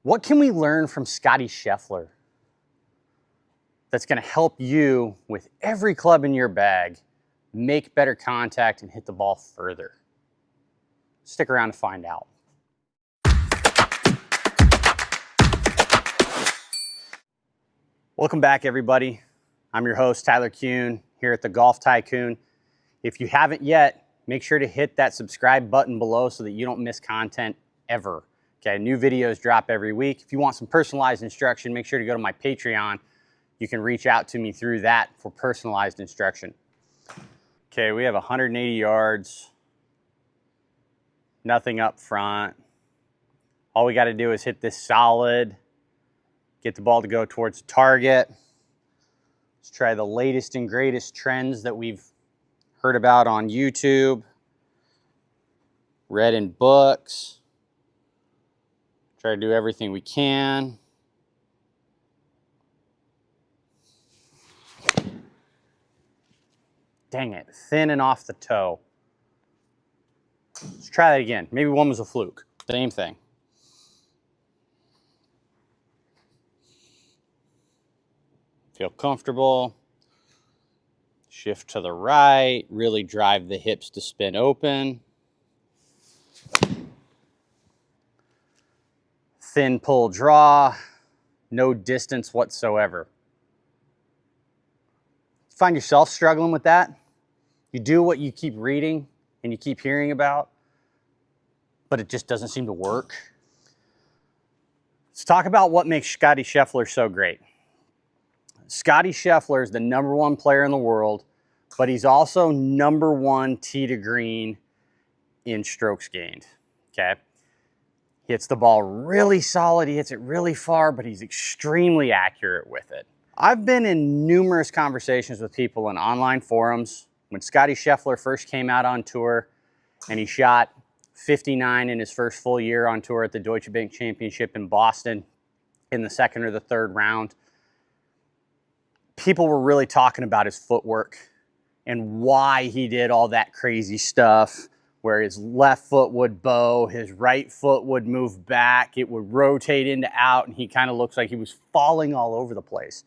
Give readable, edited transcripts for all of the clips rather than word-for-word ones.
What can we learn from Scottie Scheffler that's going to help you with every club in your bag make better contact and hit the ball further? Stick around to find out. Welcome back, everybody. I'm your host, TyKoon, here at the Golf TyKoon. If you haven't yet, make sure to hit that subscribe button below so that you don't miss content ever. Okay, new videos drop every week. If you want some personalized instruction, make sure to go to my Patreon. You can reach out to me through that for personalized instruction. Okay, we have 180 yards, nothing up front. All we got to do is hit this solid, get the ball to go towards the target. Let's try the latest and greatest trends that we've heard about on YouTube, read in books. Try to do everything we can. Dang it, thin and off the toe. Let's try that again. Maybe one was a fluke. Same thing. Feel comfortable. Shift to the right. Really drive the hips to spin open. Thin pull draw. No distance whatsoever. Find yourself struggling with that? You do what you keep reading and you keep hearing about, but it just doesn't seem to work. Let's talk about what makes Scottie Scheffler so great. Scottie Scheffler is the #1 player in the world, but he's also #1 tee to green in strokes gained, okay? He hits the ball really solid, he hits it really far, but he's extremely accurate with it. I've been in numerous conversations with people in online forums. When Scottie Scheffler first came out on tour and he shot 59 in his first full year on tour at the Deutsche Bank Championship in Boston in the second or the third round, people were really talking about his footwork and why he did all that crazy stuff where his left foot would bow, his right foot would move back, it would rotate into out, and he kind of looks like he was falling all over the place.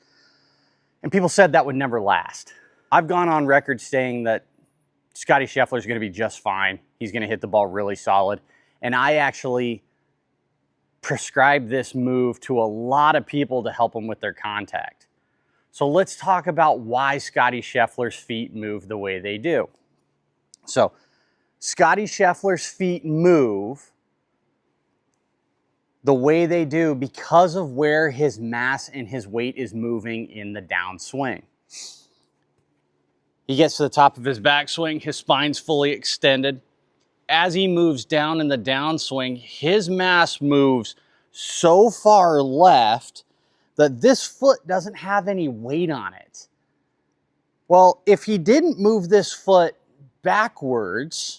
And people said that would never last. I've gone on record saying that Scottie Scheffler is going to be just fine. He's going to hit the ball really solid. And I actually prescribe this move to a lot of people to help them with their contact. So let's talk about why Scottie Scheffler's feet move the way they do. So Scottie Scheffler's feet move the way they do because of where his mass and his weight is moving in the downswing. He gets to the top of his backswing, his spine's fully extended. As he moves down in the downswing, his mass moves so far left that this foot doesn't have any weight on it. Well, if he didn't move this foot backwards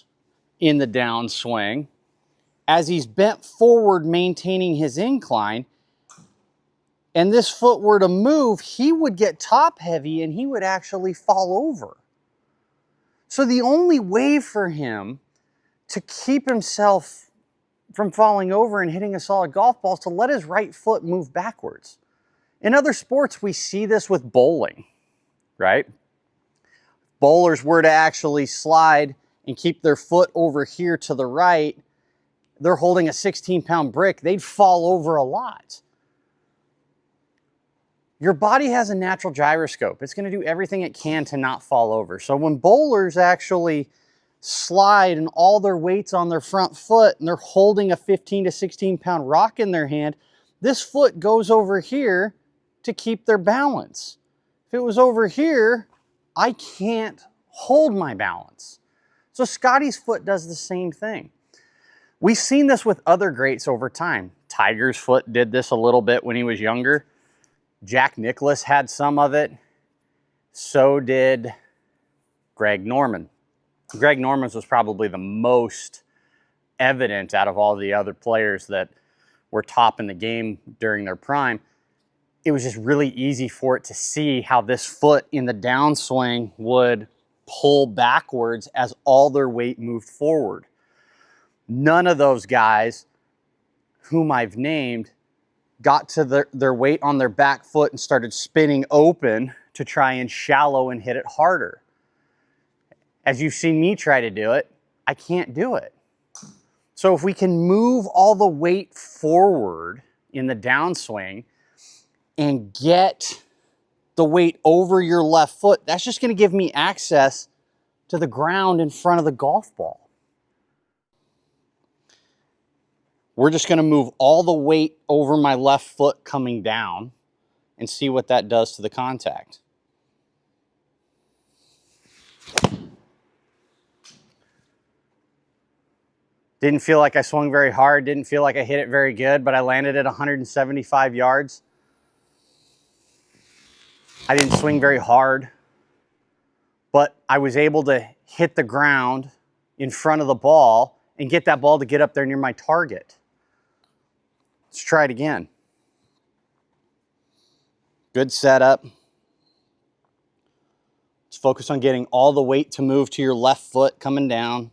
in the downswing, as he's bent forward maintaining his incline, and this foot were to move, he would get top heavy and he would actually fall over. So the only way for him to keep himself from falling over and hitting a solid golf ball is to let his right foot move backwards. In other sports, we see this with bowling, right? Bowlers were to actually slide and keep their foot over here to the right, they're holding a 16-pound brick, they'd fall over a lot. Your body has a natural gyroscope. It's going to do everything it can to not fall over. So when bowlers actually slide and all their weight's on their front foot and they're holding a 15 to 16-pound rock in their hand, this foot goes over here to keep their balance. If it was over here, I can't hold my balance. So Scottie's foot does the same thing. We've seen this with other greats over time. Tiger's foot did this a little bit when he was younger. Jack Nicklaus had some of it. So did Greg Norman. Greg Norman's was probably the most evident out of all the other players that were top in the game during their prime. It was just really easy for it to see how this foot in the downswing would pull backwards as all their weight moved forward. None of those guys whom I've named got to their weight on their back foot and started spinning open to try and shallow and hit it harder. As you've seen me try to do it, I can't do it. So if we can move all the weight forward in the downswing and get the weight over your left foot, that's just going to give me access to the ground in front of the golf ball. We're just going to move all the weight over my left foot coming down and see what that does to the contact. Didn't feel like I swung very hard, didn't feel like I hit it very good, but I landed at 175 yards. I didn't swing very hard, but I was able to hit the ground in front of the ball and get that ball to get up there near my target. Let's try it again. Good setup. Let's focus on getting all the weight to move to your left foot coming down.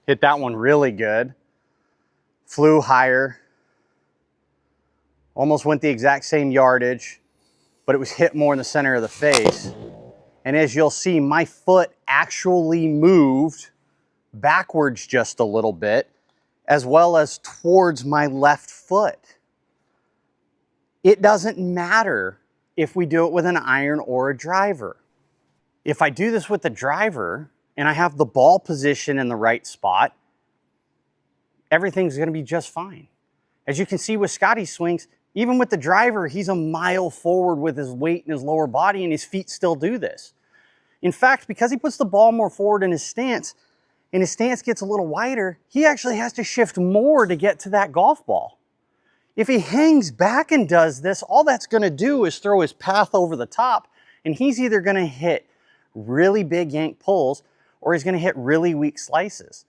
Hit that one really good. Flew higher. Almost went the exact same yardage, but it was hit more in the center of the face. And as you'll see, my foot actually moved backwards just a little bit, as well as towards my left foot. It doesn't matter if we do it with an iron or a driver. If I do this with the driver and I have the ball position in the right spot, everything's going to be just fine. As you can see with Scottie's swings, even with the driver, he's a mile forward with his weight in his lower body, and his feet still do this. In fact, because he puts the ball more forward in his stance, and his stance gets a little wider, he actually has to shift more to get to that golf ball. If he hangs back and does this, all that's going to do is throw his path over the top, and he's either going to hit really big yank pulls or he's going to hit really weak slices.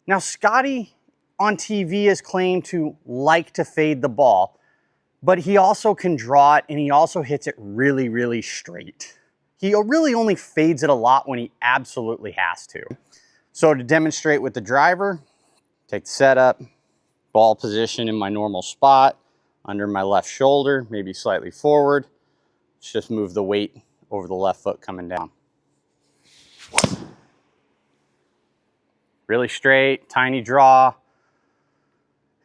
Now, Scottie on TV is claimed to like to fade the ball, but he also can draw it, and he also hits it really, really straight. He really only fades it a lot when he absolutely has to. So to demonstrate with the driver, take the setup, ball position in my normal spot, under my left shoulder, maybe slightly forward. Let's just move the weight over the left foot coming down. Really straight, tiny draw.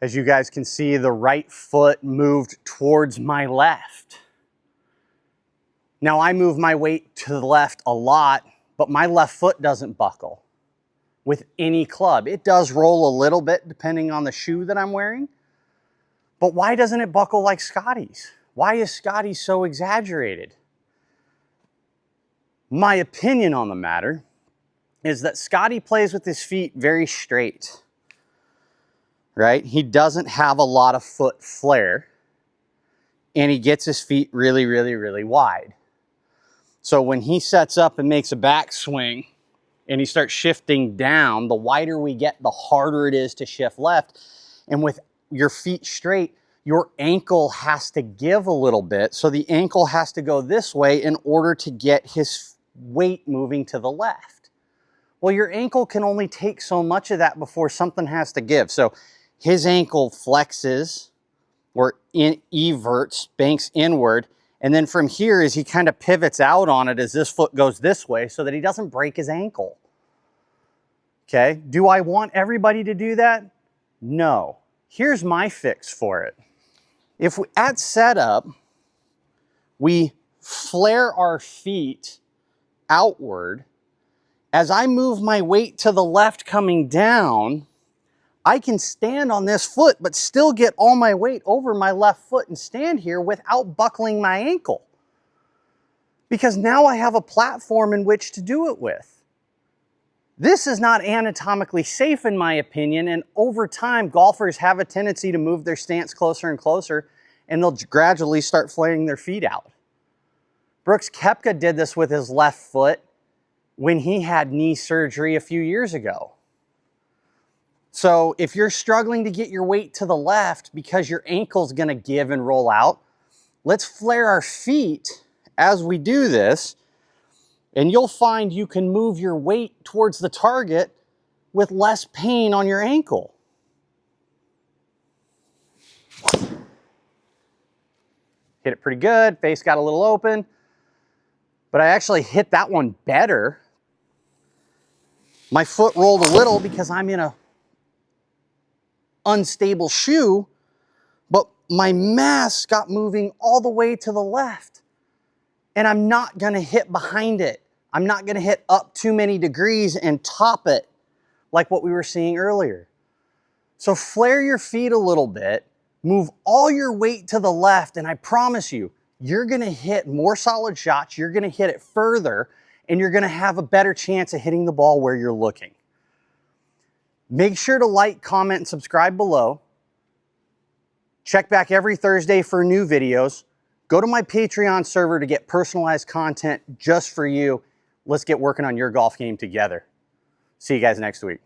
As you guys can see, the right foot moved towards my left. Now I move my weight to the left a lot, but my left foot doesn't buckle with any club. It does roll a little bit depending on the shoe that I'm wearing, but why doesn't it buckle like Scottie's? Why is Scottie so exaggerated? My opinion on the matter is that Scottie plays with his feet very straight, right? He doesn't have a lot of foot flare, and he gets his feet really, really, really wide. So when he sets up and makes a backswing and he starts shifting down, the wider we get, the harder it is to shift left. And with your feet straight, your ankle has to give a little bit. So the ankle has to go this way in order to get his weight moving to the left. Well, your ankle can only take so much of that before something has to give. So his ankle flexes or everts, banks inward. And then from here, as he kind of pivots out on it, as this foot goes this way so that he doesn't break his ankle. Okay, do I want everybody to do that? No. Here's my fix for it. If we, at setup, we flare our feet outward, as I move my weight to the left coming down, I can stand on this foot, but still get all my weight over my left foot and stand here without buckling my ankle. Because now I have a platform in which to do it with. This is not anatomically safe in my opinion, and over time, golfers have a tendency to move their stance closer and closer, and they'll gradually start flaring their feet out. Brooks Koepka did this with his left foot when he had knee surgery a few years ago. So if you're struggling to get your weight to the left because your ankle's gonna give and roll out, let's flare our feet as we do this, and you'll find you can move your weight towards the target with less pain on your ankle. Hit it pretty good, face got a little open, but I actually hit that one better. My foot rolled a little because I'm in a unstable shoe, but my mass got moving all the way to the left. And I'm not gonna hit behind it. I'm not gonna hit up too many degrees and top it like what we were seeing earlier. So flare your feet a little bit, move all your weight to the left, and I promise you, you're gonna hit more solid shots, you're gonna hit it further, and you're gonna have a better chance of hitting the ball where you're looking. Make sure to like, comment, and subscribe below. Check back every Thursday for new videos. Go to my Patreon server to get personalized content just for you. Let's get working on your golf game together. See you guys next week.